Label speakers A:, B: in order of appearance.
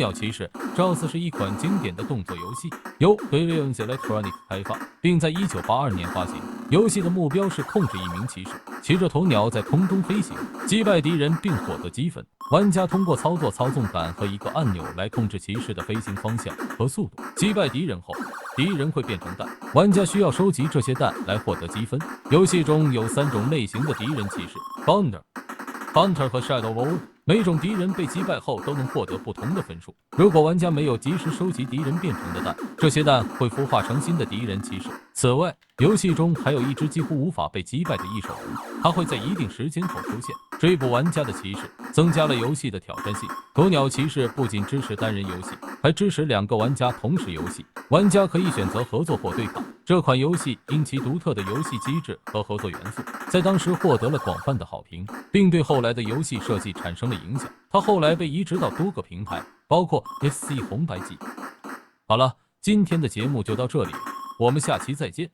A: 鸟骑士 JAWS 是一款经典的动作游戏，由 Brilliance Electronics 开发，并在1982年发行。游戏的目标是控制一名骑士，骑着鸵鸟在空中飞行，击败敌人并获得积分。玩家通过操作操纵杆和一个按钮来控制骑士的飞行方向和速度。击败敌人后，敌人会变成蛋，玩家需要收集这些蛋来获得积分。游戏中有3种类型的敌人骑士 ：Hunter、和 Shadow Warrior。每种敌人被击败后都能获得不同的分数。如果玩家没有及时收集敌人变成的蛋，这些蛋会孵化成新的敌人骑士。此外，游戏中还有一只几乎无法被击败的异兽人，它会在一定时间后出现，追捕玩家的骑士，增加了游戏的挑战性。鸵鸟骑士不仅支持单人游戏，还支持2个玩家同时游戏，玩家可以选择合作或对抗。这款游戏因其独特的游戏机制和合作元素，在当时获得了广泛的好评，并对后来的游戏设计产生了影响。它后来被移植到多个平台，包括 SC 红白机。好了，今天的节目就到这里，我们下期再见。